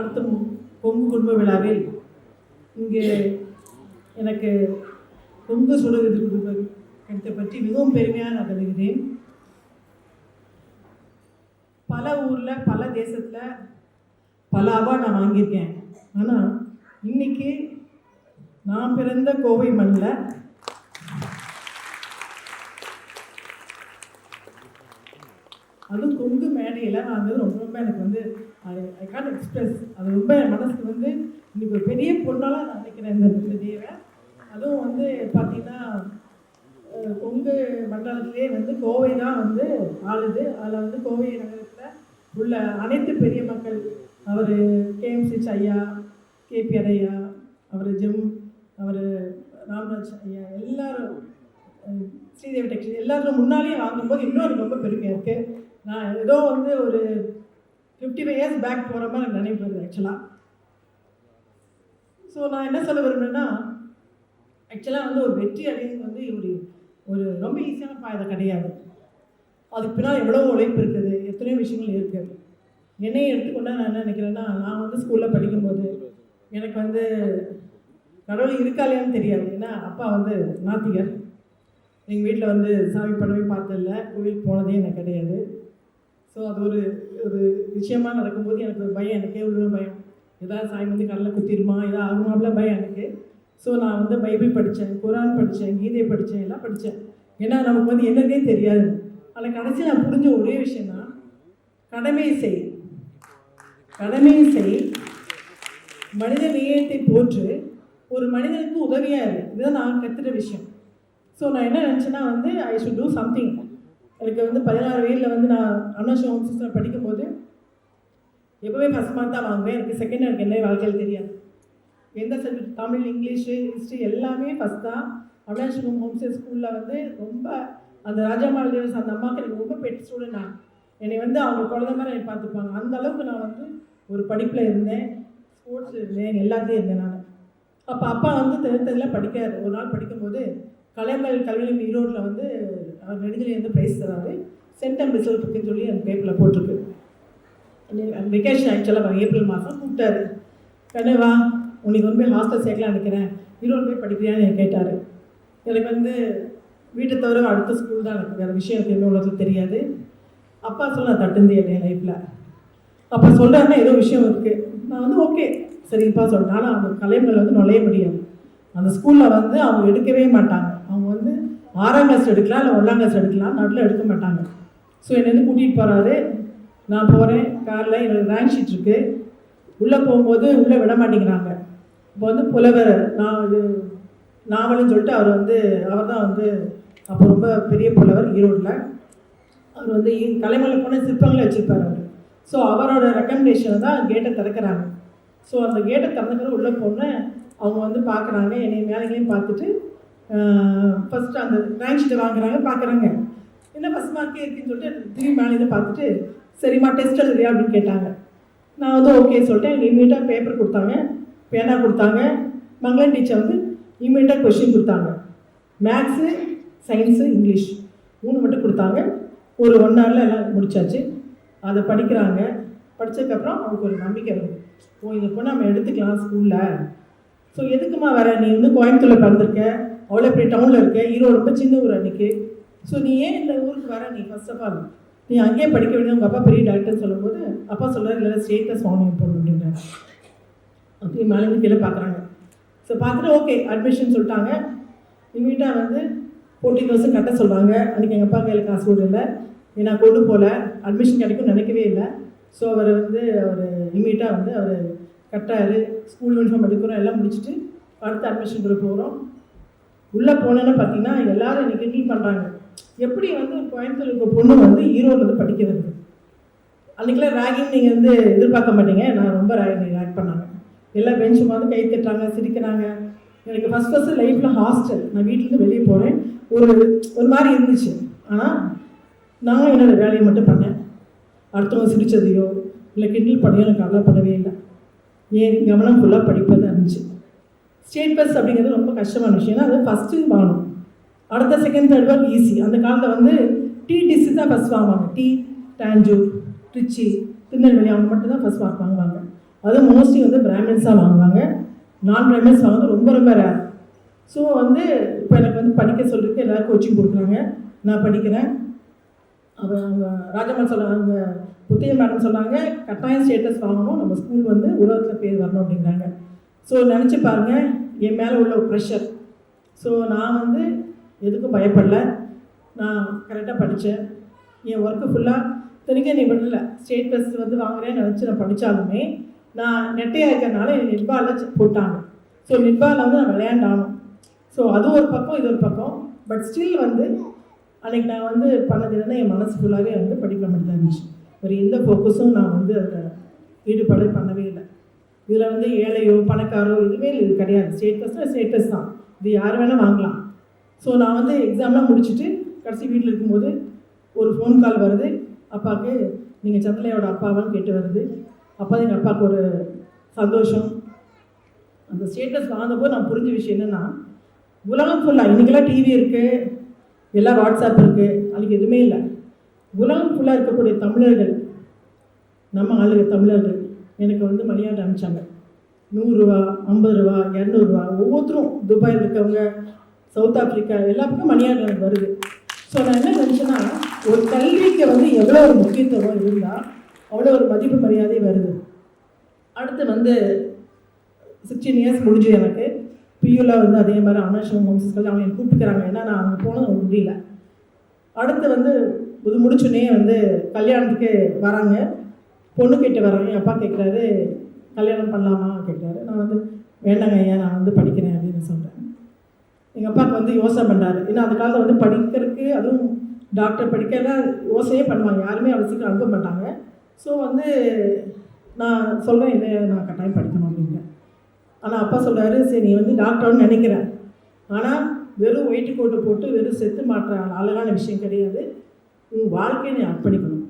நடத்தும் கொங்கு குடும்ப விழாவில் இங்கே எனக்கு கொங்கு சுடவிருது கிடைத்த பற்றி மிகவும் பெருமையாக நான் கருதுகிறேன். பல ஊரில் பல தேசத்தில் பல அவார்ட் நான் வாங்கியிருக்கேன். ஆனால் இன்னைக்கு நான் பிறந்த கோவை மண்ணில் அதுவும் கொங்கு மேடையில் நான் வந்து ரொம்ப எனக்கு வந்து ஐ கான்ட் எக்ஸ்பிரஸ். அது ரொம்ப என் மனசுக்கு வந்து இன்னைக்கு ஒரு பெரிய பொண்ணால் நான் நினைக்கிறேன் இந்த தேவை. அதுவும் வந்து பார்த்தீங்கன்னா கொங்கு மண்டலத்திலே வந்து கோவை தான் வந்து ஆளுது. அதில் வந்து கோவை நகரத்தில் உள்ள அனைத்து பெரிய மக்கள், அவர் கேஎம்சிஹெச் ஐயா, கேபிஆர் ஐயா, அவர் அவர் ராம்ராஜ் ஐயா, எல்லாரும் ஸ்ரீதேவி டெக்ஸ்டைல்ஸ் எல்லாரும் முன்னாலேயே வாங்கும்போது இன்னும் ரொம்ப பெருமையாக இருக்குது. நான் ஏதோ வந்து ஒரு 55 years பேக் போகிற மாதிரி எனக்கு நினைப்பது ஆக்சுவலாக. ஸோ நான் என்ன சொல்ல விரும்புகிறேன்னா, ஆக்சுவலாக வந்து ஒரு வெற்றி அடைகிறது வந்து ஒரு ரொம்ப ஈஸியான பாதை கிடையாது. அதுக்கு பின்னால் எவ்வளோ உழைப்பு இருக்குது, எத்தனையோ விஷயங்கள் இருக்குது. என்னையும் எடுத்துக்கொண்டா நான் என்ன நினைக்கிறேன்னா, நான் வந்து ஸ்கூலில் படிக்கும்போது எனக்கு வந்து கடவுள் இருக்கா இல்லையான்னு தெரியாது. ஏன்னா அப்பா வந்து நாத்திகர். எங்கள் வீட்டில் வந்து சாமி படவே பார்த்ததில்ல, கோவிலுக்கு போனதே எனக்கு கிடையாது. ஸோ அது ஒரு விஷயமாக நடக்கும்போது எனக்கு ஒரு பயம், எனக்கே உள்ள பயம். ஏதாவது சாமி வந்து கடலில் குத்திடுமா, ஏதாவது ஆகுமாப்பில் பயம் எனக்கு. ஸோ நான் வந்து பைபிள் படித்தேன், குரான் படித்தேன், கீதை படித்தேன், எல்லாம் படித்தேன். ஏன்னா நமக்கு வந்து என்னன்னே தெரியாது. ஆனால் கடைசி நான் புரிஞ்ச ஒரே விஷயம்னா, கடமை செய், மனித நேயத்தை போற்று, ஒரு மனிதனுக்கு உதவியாக இரு. இதுதான் நான் கற்றுட்ட விஷயம். ஸோ நான் என்ன நினச்சேன்னா வந்து ஐ ஷுட் டூ சம்திங். எனக்கு வந்து 16 வயதில் வந்து நான் அண்ணாஷம் ஹோம் சிஸ்டர் படிக்கும்போது எப்போவே ஃபஸ்ட் மார்க் தான் வாங்குவேன். எனக்கு செகண்ட் எனக்கு என்ன வாழ்க்கையில் தெரியாது. எந்த சப்ஜெக்ட், தமிழ், இங்கிலீஷு, ஹிஸ்ட்ரி எல்லாமே ஃபஸ்ட் தான். அண்ணாஷம் ஹோம் சிஸ்டர் ஸ்கூலில் வந்து ரொம்ப அந்த ராஜாமால் தேவஸ் அந்த அம்மாவுக்கு எனக்கு ரொம்ப பெட் ஸ்டூடெண்ட். நான் என்னை வந்து அவங்க குழந்தை மாதிரி என்னை பார்த்துப்பாங்க. அந்த அளவுக்கு நான் வந்து ஒரு படிப்பில் இருந்தேன், ஸ்போர்ட்ஸில் இருந்தேன், எல்லாத்தையும் இருந்தேன் நான். அப்போ அப்பா வந்து தெரிஞ்சதில் படிக்காது. ஒரு நாள் படிக்கும்போது கலைமல் கல்வி ஈரோட்டில் வந்து அவர் நெடுஞ்சலி வந்து ப்ரைஸ் தராரு. சென்டம் ரிசல்ட் இருக்குன்னு சொல்லி அந்த பேப்பரில் போட்டிருக்கு. அந்த வெக்கேஷன் ஆக்சுவலாக ஏப்ரல் மாதம் கூப்பிட்டாரு. கண்ணவா உனக்கு வந்து போய் ஹாஸ்டல் சேர்க்கலாம் நினைக்கிறேன், ஈரோடு போய் படிக்கிறியான்னு எனக்கு கேட்டார். எனக்கு வந்து வீட்டை தவிர அடுத்த ஸ்கூல் தான், எனக்கு வேறு விஷயம் எனக்கு என்ன உலகத்தில் தெரியாது. அப்பா சொல்ல நான் தட்டுந்தே என் லைஃப்பில். அப்போ சொல்கிறாருன்னா ஏதோ விஷயம் இருக்குது. நான் வந்து ஓகே சரிப்பா சொல்லிட்டேன். ஆனால் அந்த கலைஞர்கள் வந்து நுழைய முடியாது. அந்த ஸ்கூலில் வந்து அவங்க எடுக்கவே மாட்டாங்க. அவங்க வந்து 6ஆம் கிளாஸ் எடுக்கலாம், இல்லை 1ஆம் கிளாஸ் எடுக்கலாம், நடுவில் எடுக்க மாட்டாங்க. ஸோ என்னை வந்து கூட்டிகிட்டு போகிறாரு. நான் போகிறேன் காரில், எனக்கு ரேங்க் ஷீட் இருக்குது. உள்ளே போகும்போது உள்ளே விட மாட்டேங்கிறாங்க. இப்போ வந்து புலவர் நாவல்னு சொல்லிட்டு அவர் தான் வந்து அப்போ ரொம்ப பெரிய புலவர் ஈரோட்டில். அவர் வந்து கலைமலை போன சிற்பங்களை வச்சுருப்பார் அவர். ஸோ அவரோட ரெக்கமெண்டேஷன் தான் கேட்டை திறக்கிறாங்க. ஸோ அந்த கேட்டை திறந்துக்கிற உள்ளே போனேன். அவங்க வந்து பார்க்குறாங்க, என்னை மேலேங்களையும் பார்த்துட்டு ஃபஸ்ட்டு அந்த ரேங்க் ஷீட்டை வாங்குறாங்க, பார்க்குறாங்க. என்ன ஃபஸ்ட் மார்க்கே இருக்குன்னு சொல்லிட்டு திரும்பி மேலே பார்த்துட்டு சரிம்மா டெஸ்ட் எழுதுறியா அப்படின்னு கேட்டாங்க. நான் வந்து ஓகே சொல்லிட்டேன். எனக்கு இமீடியட்டாக பேப்பர் கொடுத்தாங்க, பேனா கொடுத்தாங்க. மங்களன் டீச்சர் வந்து இமீடியட்டாக கொஷின் கொடுத்தாங்க. மேக்ஸு, சயின்ஸு, இங்கிலீஷ் 3 மட்டும் கொடுத்தாங்க. ஒரு 1 hourல எல்லாம் முடிச்சாச்சு. அதை படிக்கிறாங்க. படித்ததுக்கப்புறம் அவங்களுக்கு ஒரு நம்பிக்கை வருது. ஓ இதை போய் நம்ம எடுத்துக்கலாம் ஸ்கூலில். ஸோ எதுக்குமா வர, நீ வந்து கோயம்புத்தூரில் பிறந்திருக்க, அவ்வளோ பெரிய டவுனில் இருக்க, ஈரோடு ரொம்ப சின்ன ஊர் அன்றைக்கி. ஸோ நீ ஏன் இந்த ஊருக்கு வர, நீ ஃபர்ஸ்ட் ஆஃப் ஆல் நீ அங்கேயே படிக்க வேண்டிய உங்கள் அப்பா பெரிய டாக்டர்னு சொல்லும்போது அப்பா சொல்கிறார் இல்லை ஸ்டேட்டஸ் வாங்கி போடணும் அப்படின்றாங்க. அப்படி மேலேருந்து கீழே பார்க்குறாங்க. ஸோ பார்த்துட்டு ஓகே அட்மிஷன் சொல்லிட்டாங்க. இமீடியட்டாக வந்து 14,000 கட்ட சொல்கிறாங்க. அன்றைக்கி எங்கள் அப்பா கையில் காசு கூட இல்லை, நான் கொண்டு போகல, அட்மிஷன் கிடைக்கும்னு நினைக்கவே இல்லை. ஸோ அவர் இமீடியட்டாக வந்து அவர் கட்டாரு. ஸ்கூல் யூனிஃபார்ம் எடுக்கிறோம், எல்லாம் முடிச்சுட்டு அடுத்த அட்மிஷன் கூட போகிறோம். உள்ளே போனேன்னு பார்த்தீங்கன்னா எல்லோரும் இன்றைக்கி கிண்டல் பண்ணுறாங்க. எப்படி வந்து கோயம்புத்தூர் இருக்க பொண்ணு வந்து ஈரோடு வந்து படிக்கிறது. அன்றைக்கெல்லாம் ரேகிங் நீங்கள் வந்து எதிர்பார்க்க மாட்டீங்க. நான் ரொம்ப ரேக் பண்ணாங்க. எல்லாம் பெஞ்சு வந்து கை தட்டுறாங்க, சிரிக்கிறாங்க. எனக்கு ஃபஸ்ட்டு லைஃப்பில் ஹாஸ்டல், நான் வீட்டிலேருந்து வெளியே போகிறேன், ஒரு மாதிரி இருந்துச்சு. ஆனால் நான் என்னோடய வேலையை மட்டும் பண்ணேன். அடுத்தவங்க சிரித்ததையோ இல்லை கிண்டல் பண்ணியோ எனக்கு கவலைப்படவே இல்லை. ஏன் கவனம் ஃபுல்லாக படிப்பாக தான் இருந்துச்சு. ஸ்டேட் பஸ் அப்படிங்கிறது ரொம்ப கஷ்டமான விஷயம். ஏன்னா அது ஃபஸ்ட்டு வாங்கணும், அடுத்த செகண்ட் தேர்ட் வாங்க ஈஸி. அந்த காலத்தில் வந்து டிடிசி தான் ஃபஸ்ட் வாங்குவாங்க. டாஞ்சூர், திருச்சி, திருநெல்வேலி அவங்க மட்டும் தான் ஃபஸ்ட் வாங்குவாங்க. அதுவும் மோஸ்ட்லி வந்து பிராமின்ஸாக வாங்குவாங்க. நான் பிராமின்ஸ் வாங்குறது ரொம்ப ரொம்ப ரேர். ஸோ வந்து இப்போ எனக்கு வந்து படிக்க சொல்லிட்டு எல்லோரும் கோச்சிங் கொடுக்குறாங்க, நான் படிக்கிறேன். அவங்க ராஜம்மாள் சொல்கிறாங்க, புத்திய மேடம் சொல்கிறாங்க, கட்டாயம் ஸ்டேட்டஸ் வாங்கணும், நம்ம ஸ்கூல் வந்து உலகத்தில் பேர் வரணும் அப்படிங்கிறாங்க. ஸோ நினச்சி பாருங்கள் என் மேலே உள்ள ஒரு ப்ரெஷர். ஸோ நான் வந்து எதுக்கும் பயப்படல, நான் கரெக்டாக படித்தேன். என் ஒர்க்கு ஃபுல்லாக தெரிஞ்ச நீ பண்ணல, ஸ்டேட்டஸ் வந்து வாங்குறேன்னு நினச்சி நான் படித்தாலுமே நான் நெட்டையாக இருக்கிறதுனால என் நெட்பாலில் போட்டாங்க. ஸோ நெட்பாலில் வந்து நான் விளையாண்டானோம். ஸோ அது ஒரு பக்கம், இது ஒரு பக்கம். பட் ஸ்டில் வந்து அன்றைக்கி நான் வந்து பண்ணது என்னென்னா என் மனசு ஃபுல்லாகவே வந்து படிக்கிற மாதிரி தான் இருந்துச்சு. ஒரு எந்த ஃபோக்கஸும் நான் வந்து அதில் ஈடுபாடு பண்ணவே இல்லை. இதில் வந்து ஏழையோ பணக்காரோ எதுவுமே இது கிடையாது. ஸ்டேட்டஸ் தான், இது யார் வேணால் வாங்கலாம். ஸோ நான் வந்து எக்ஸாம்லாம் முடிச்சுட்டு கடைசி வீட்டில் இருக்கும்போது ஒரு ஃபோன் கால் வருது, அப்பாவுக்கு நீங்கள் சந்திரலையோட அப்பாவான்னு கேட்டு வருது. அப்போ தான் எங்கள் அப்பாவுக்கு ஒரு சந்தோஷம். அந்த ஸ்டேட்டஸ் வாங்கும்போது நான் புரிஞ்ச விஷயம் என்னென்னா, உலகம் ஃபுல்லாக இன்றைக்கெல்லாம் டிவி இருக்குது, எல்லாம் வாட்ஸ்அப் இருக்குது, அன்றைக்கி எதுவுமே இல்லை. உலகம் ஃபுல்லாக இருக்கக்கூடிய தமிழர்கள், நம்ம ஆளுங்க தமிழர்கள் எனக்கு வந்து மணியாட்டு அனுப்பிச்சாங்க. 100 ரூபா, 50 ரூபா, 200 ரூபா, ஒவ்வொருத்தரும் துபாயில் இருக்கவங்க, சவுத் ஆஃப்ரிக்கா, எல்லாத்துக்கும் மணியாட்டு எனக்கு வருது. ஸோ நான் என்ன நினச்சேன்னா, ஒரு கல்விக்கு வந்து எவ்வளோ ஒரு முக்கியத்துவம் இருந்தால் அவ்வளோ ஒரு மதிப்பு மரியாதை வருது. அடுத்து வந்து 16 இயர்ஸ் முடிஞ்சு எனக்கு பியூவில் வந்து அதே மாதிரி அனாஷம் ஹோம்ஸ்கள் அவங்க எனக்கு கூப்பிட்டுக்கிறாங்க. ஏன்னா நான் அங்கே போனது முடியல. அடுத்து வந்து இது முடிச்சுன்னே வந்து கல்யாணத்துக்கு வராங்க, பொண்ணு கேட்டு வராங்க. என் அப்பா கேட்குறாரு, கல்யாணம் பண்ணலாமா கேட்குறாரு. நான் வந்து வேண்டாங்க ஐயா, நான் வந்து படிக்கிறேன் அப்படின்னு சொல்கிறேன். எங்கள் அப்பாவுக்கு வந்து யோசனை பண்ணுறாரு. ஏன்னா அந்த காலத்தில் வந்து படிக்கிறதுக்கு, அதுவும் டாக்டர் படிக்கலாம் யோசனையே பண்ணுவாங்க, யாருமே அவ்வளோ சீக்கிரம் அனுப்ப மாட்டாங்க. ஸோ வந்து நான் சொல்கிறேன், இல்லை நான் கட்டாயம் படிக்கணும் அப்படிங்கிறேன். ஆனால் அப்பா சொல்கிறாரு, சரி நீ வந்து டாக்டர்னு நினைக்கிறேன், ஆனால் வெறும் ஒயிட்டு கோட்டை போட்டு வெறும் செத்து மாற்ற அழகான விஷயம் கிடையாது. உன் வாழ்க்கையை நீ அர்ப்பணிக்கணும்.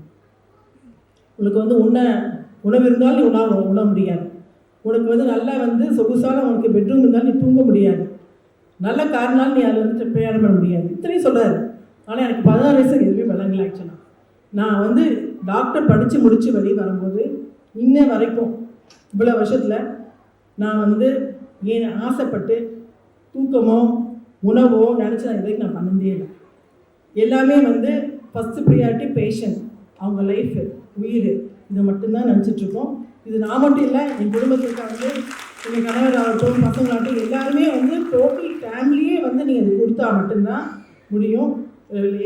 உனக்கு வந்து உணவு இருந்தாலும் நீ உணர முடியாது. உனக்கு வந்து நல்லா வந்து சொகுசான உனக்கு பெட்ரூம் இருந்தாலும் நீ தூங்க முடியாது. நல்ல காரணாலும் நீ அதில் வந்து பிரயாணம் பண்ண முடியாது. இத்தனையும் சொல்கிறாரு. ஆனால் எனக்கு 16 வயசுக்கு எதுவுமே விளங்கல. ஆக்சுவலாக நான் வந்து டாக்டர் படித்து முடித்து வெளியே வரும்போது இன்ன வரைக்கும் இவ்வளோ வருஷத்தில் நான் வந்து ஏன் ஆசைப்பட்டு தூக்கமோ உணவோ நினச்சி நான் இதுவரைக்கும் நான் பண்ணதே இல்லை. எல்லாமே வந்து ஃபஸ்ட்டு ப்ரியாரிட்டி பேஷண்ட், அவங்க லைஃபு, உயிர், இதை மட்டும்தான் நினச்சிட்ருக்கோம். இது நான் மட்டும் இல்லை, என் குடும்பத்துக்கு வந்து எங்கள் கணவர் ஆகட்டும், பசங்களாகட்டும், எல்லாருமே வந்து டோட்டல் ஃபேமிலியே வந்து நீங்கள் இது கொடுத்தா மட்டும்தான் முடியும்.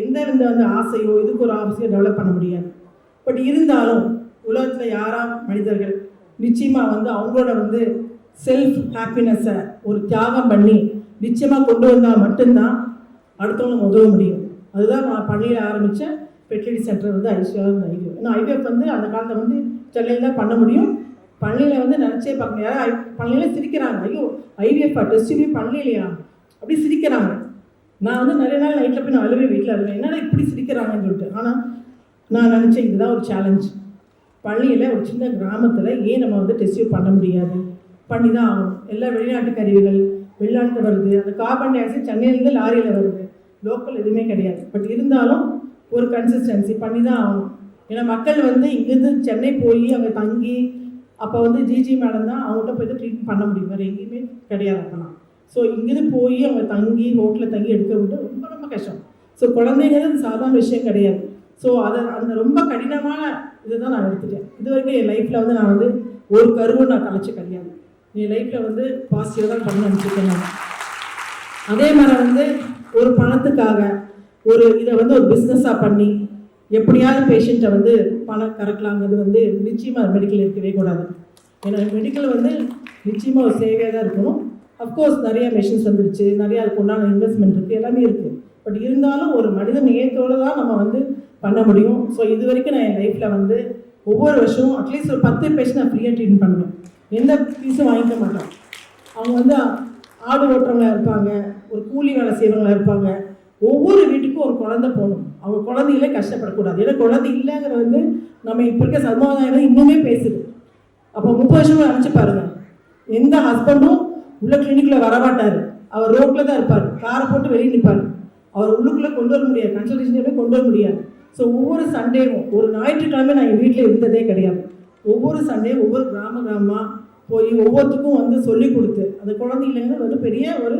எந்த வந்து ஆசையோ இதுக்கு ஒரு ஆசையோ டெவலப் பண்ண முடியாது. பட் இருந்தாலும் உலகத்தில் மனிதர்கள் நிச்சயமாக வந்து அவங்களோட வந்து செல்ஃப் ஹாப்பினஸை ஒரு தியாகம் பண்ணி நிச்சயமாக கொண்டு வந்தால் மட்டும்தான் அடுத்தவங்களுக்கு உதவ முடியும். அதுதான் நான் பள்ளியில் ஆரம்பித்த ஃபெர்டிலிட்டி சென்டர் வந்து ஐவிஎஃப். ஏன்னா ஐவிஎஃப் வந்து அந்த காலத்தில் வந்து சென்னையில் தான் பண்ண முடியும். பள்ளியில் வந்து நினச்சே பார்க்கணும். யாரும் பள்ளியில் சிரிக்கிறாங்க, ஐயோ ஐவிஎஃப் டெஸ்டிவே பண்ணலையா அப்படி சிரிக்கிறாங்க. நான் வந்து நிறைய நாள் நைட்டில் போய் நான் அழுவே, வீட்டில் அழுவேன், என்னடா இப்படி சிரிக்கிறாங்கன்னு சொல்லிட்டு. ஆனால் நான் நினச்சேன், இதுதான் ஒரு சேலஞ்ச். பள்ளியில் ஒரு சின்ன கிராமத்தில் ஏன் நம்ம வந்து டெஸ்டிவ் பண்ண முடியாது, பண்ணி தான் ஆகணும். எல்லா வெளிநாட்டு கருவிகள் வெளிநாட்டில் வருது, அந்த கார்பன் டை ஆக்சைடு சென்னையிலேருந்து லாரியில் வருது, லோக்கல் எதுவுமே கிடையாது. பட் இருந்தாலும் ஒரு கன்சிஸ்டன்சி பண்ணி தான் ஆகணும். ஏன்னா மக்கள் வந்து இங்கேருந்து சென்னை போய் அங்கே தங்கி, அப்போ வந்து ஜிஜி மேடம் தான் அவங்கள்ட்ட போய் ட்ரீட்மெண்ட் பண்ண முடியும், வேறு எங்கேயுமே கிடையாது அப்போலாம். ஸோ இங்கேருந்து போய் அவங்க தங்கி ஹோட்டலில் தங்கி எடுக்க விட்டு ரொம்ப ரொம்ப கஷ்டம். ஸோ குழந்தைங்கிறது சாதாரண விஷயம் கிடையாது. ஸோ அதை அந்த ரொம்ப கடினமான இதை தான் நான் எடுத்துட்டேன். இது வரைக்கும் என் லைஃப்பில் வந்து நான் வந்து ஒரு கருவும் நான் கலைச்சி கிடையாது. என் லைஃப்பில் வந்து பாசிட்டிவாக தான் பண்ண நினச்சிருக்கேன் நான். அதே மாதிரி வந்து ஒரு பணத்துக்காக இதை வந்து ஒரு பிஸ்னஸாக பண்ணி எப்படியாவது பேஷண்ட்டை வந்து பணம் கறக்கலாங்கிறது வந்து நிச்சயமாக மெடிக்கல் இருக்கவே கூடாது. ஏன்னா மெடிக்கல் வந்து நிச்சயமாக ஒரு சேவையாக தான் இருக்கணும். அஃப்கோர்ஸ் நிறையா மெஷின்ஸ் வந்துருச்சு, நிறையா அதுக்கு உண்டான இன்வெஸ்ட்மெண்ட் இருக்குது, எல்லாமே இருக்குது. பட் இருந்தாலும் ஒரு மனித நேயத்தோடு தான் நம்ம வந்து பண்ண முடியும். ஸோ இது வரைக்கும் நான் என் லைஃப்பில் வந்து ஒவ்வொரு வருஷமும் அட்லீஸ்ட் ஒரு 10 பேஷண்ட் நான் ஃப்ரீயாக ட்ரீட்மெண்ட் பண்ணுவேன். எந்த ஃபீஸும் வாங்கிக்க மாட்டோம். அவங்க வந்து ஆடு ஓட்டுறவங்களா இருப்பாங்க, ஒரு கூலி வேலை செய்கிறவங்களா இருப்பாங்க. ஒவ்வொரு வீட்டுக்கும் ஒரு குழந்தை போகணும். அவங்க குழந்தைகளே கஷ்டப்படக்கூடாது. ஏன்னா குழந்தை இல்லைங்கிற வந்து நம்ம இப்போ இருக்க சமுதாயம் இன்னுமே பேசுது. அப்போ 30 வருஷமாக நினச்சி பாருங்கள், எந்த ஹஸ்பண்டும் உள்ள கிளினிக்கில் வரமாட்டார், அவர் ரோட்டில் தான் இருப்பார், காரை போட்டு வெளியே நிற்பார். அவர் உள்ளுக்குள்ளே கொண்டு வர முடியாது, கன்சல்டேஷனே கொண்டு வர முடியாது. ஸோ ஒவ்வொரு சண்டேவும் ஒரு ஞாயிற்றுக்கிழமை நான் என் வீட்டில் இருந்ததே கிடையாது. ஒவ்வொரு சண்டே ஒவ்வொரு கிராமமாக போய் ஒவ்வொருத்துக்கும் வந்து சொல்லி கொடுத்து அந்த குழந்தைங்களுக்கு வந்து பெரிய ஒரு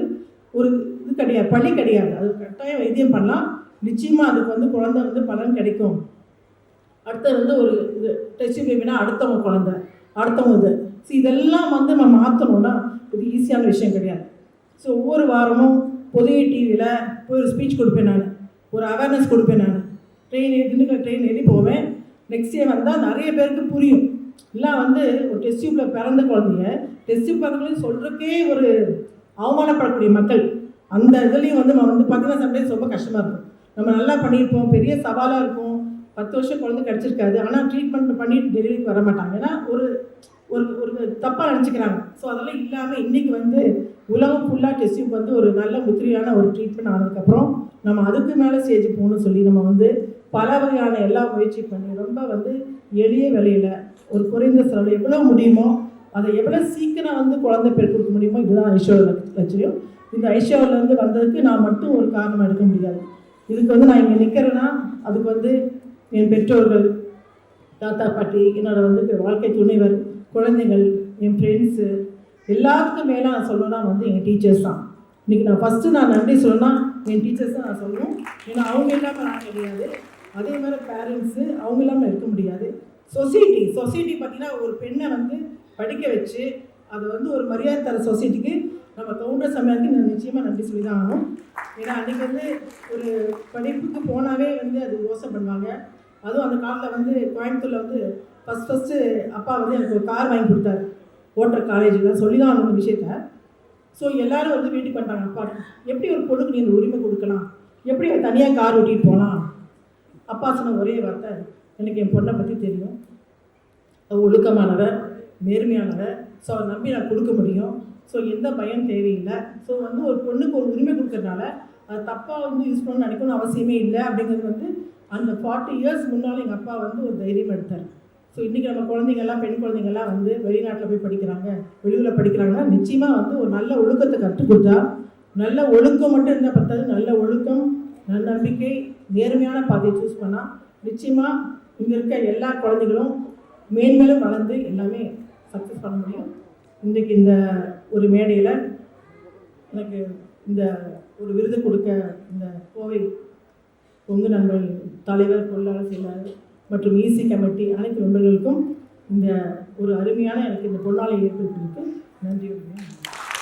ஒரு இது கிடையாது, பள்ளி கிடையாது, அது கட்டாயம் வைத்தியம் பண்ணலாம். நிச்சயமாக அதுக்கு வந்து குழந்தை வந்து பலன் கிடைக்கும். அடுத்தது வந்து ஒரு இது டெஸ்ட் பேபினா அடுத்தவங்க குழந்தை, அடுத்தவங்க இது. ஸோ இதெல்லாம் வந்து நம்ம மாற்றணும்னா இது ஈஸியான விஷயம் கிடையாது. ஸோ ஒவ்வொரு வாரமும் பொதிகை டிவியில் போய் ஒரு ஸ்பீச் கொடுப்பேன், நான் ஒரு அவேர்னஸ் கொடுப்பேன். நான் திண்டுக்கல் ட்ரெயின் ஏறி போவேன். நெக்ஸ்ட் டே வந்தால் நிறைய பேருக்கு புரியும். எல்லாம் வந்து ஒரு டெஸ்ட் டியூப்பில் பிறந்த குழந்தைங்க டெஸ்ட் டியூப் பிறந்தவங்களையும் சொல்கிறக்கே ஒரு அவமானப்படக்கூடிய மக்கள். அந்த இதுலேயும் வந்து நம்ம வந்து பார்த்தீங்கன்னா சம்டைம்ஸ் ரொம்ப கஷ்டமாக இருக்கும். நம்ம நல்லா பண்ணியிருப்போம், பெரிய சவாலாக இருக்கும், 10 வருஷம் குழந்தை கிடச்சிருக்காது, ஆனால் ட்ரீட்மெண்ட் பண்ணிட்டு டெலிவரிக்கு வர மாட்டாங்க. ஏன்னா ஒரு ஒரு ஒரு தப்பாக நினச்சிக்கிறாங்க. ஸோ அதெல்லாம் இல்லாமல் இன்றைக்கி வந்து உலகம் ஃபுல்லாக டெஸ்ட் டியூப் வந்து ஒரு நல்ல முத்திரையான ஒரு ட்ரீட்மெண்ட் ஆனதுக்கப்புறம் நம்ம அதுக்கு மேலே ஸ்டேஜ் போகணும்னு சொல்லி நம்ம வந்து பல வகையான எல்லா முயற்சி பண்ணி ரொம்ப வந்து எளிய விலையில் ஒரு குறைந்த செலவில் எவ்வளோ முடியுமோ அதை எவ்வளோ சீக்கிரம் வந்து குழந்தை பேர் கொடுக்க முடியுமோ இதுதான் ஐஷோவில் லட்சியம். இந்த ஐஷோவிலேருந்து வந்ததுக்கு நான் மட்டும் ஒரு காரணம் எடுக்க முடியாது. இதுக்கு வந்து நான் இங்கே நிற்கிறேன்னா அதுக்கு வந்து என் பெற்றோர்கள், தாத்தா பாட்டி, என்னோட வந்து வாழ்க்கை துணைவர், குழந்தைகள், என் ஃப்ரெண்ட்ஸு, எல்லாத்துக்கும் மேலே நான் சொல்லணும்னா வந்து எங்கள் டீச்சர்ஸ் தான். இன்றைக்கி நான் ஃபஸ்ட்டு நான் நன்றி சொல்லணும்னா என் டீச்சர்ஸ் தான் நான் சொல்லணும். ஏன்னா அவங்க இல்லாமல் நான் கிடையாது. அதே மாதிரி பேரண்ட்ஸு அவங்க இல்லாமல் இருக்க முடியாது. சொசைட்டி பார்த்திங்கன்னா ஒரு பெண்ணை வந்து படிக்க வச்சு அது வந்து ஒரு மரியாதை தர சொசைட்டிக்கு நம்ம கவுண்டர் சமையலுக்கு நான் நிச்சயமாக நன்றி சொல்லி தான் ஆகணும். ஏன்னா அன்றைக்கி வந்து ஒரு படிப்புக்கு போனாவே வந்து அது யோசனை பண்ணுவாங்க. அதுவும் அந்த காலத்தில் வந்து கோயம்புத்தூரில் வந்து ஃபஸ்ட்டு அப்பா வந்து எனக்கு ஒரு கார் வாங்கி கொடுத்தாரு, ஓட்டர் காலேஜில் சொல்லி தான் அந்த விஷயத்த. ஸோ எல்லோரும் வந்து வீட்டுக்கு பண்ணிட்டாங்க. அப்பா எப்படி ஒரு பொண்ணுக்கு நீ அந்த உரிமை கொடுக்கலாம், எப்படி தனியாக கார் ஓட்டிகிட்டு போகலாம். அப்பா சொன்ன ஒரே வார்த்தை, எனக்கு என் பொண்ணை பற்றி தெரியும், அவள் ஒழுக்கமானவர், நேர்மையானவர், ஸோ அவள் நம்பி நான் கொடுக்க முடியும், ஸோ எந்த பயம் தேவையில்லை. ஸோ வந்து ஒரு பொண்ணுக்கு ஒரு உரிமை கொடுக்கறதுனால அது தப்பாக வந்து யூஸ் பண்ணணும்னு நினைக்கணும்னு அவசியமே இல்லை அப்படிங்கிறது வந்து அந்த 40 இயர்ஸ் முன்னால் எங்கள் அப்பா வந்து ஒரு தைரியம் எடுத்தார். ஸோ இன்றைக்கி நம்ம குழந்தைங்கள்லாம், பெண் குழந்தைங்கள்லாம் வந்து வெளிநாட்டில் போய் படிக்கிறாங்க, வெளியூரில் படிக்கிறாங்கன்னா நிச்சயமாக வந்து ஒரு நல்ல ஒழுக்கத்தை கற்றுக் கொடுத்தா, நல்ல ஒழுக்கம் மட்டும் இருந்தால் பத்தாது, நல்ல ஒழுக்கம், நம்பிக்கை, நேர்மையான பாதையை சூஸ் பண்ணால் நிச்சயமாக இங்கே இருக்க எல்லா குழந்தைகளும் மேன்மேலும் வளர்ந்து எல்லாமே சக்ஸஸ் பண்ண முடியும். இன்றைக்கி இந்த ஒரு மேடையில் எனக்கு இந்த ஒரு விருது கொடுக்க இந்த கோவை கொங்கு நண்பர்கள் தலைவர், பொருளாளர், செயலாளர் மற்றும் இசி கமிட்டி அனைத்து மெம்பர்களுக்கும் இந்த ஒரு அருமையான எனக்கு இந்த பொன்னாளை ஏற்படுத்திற்கு நன்றி.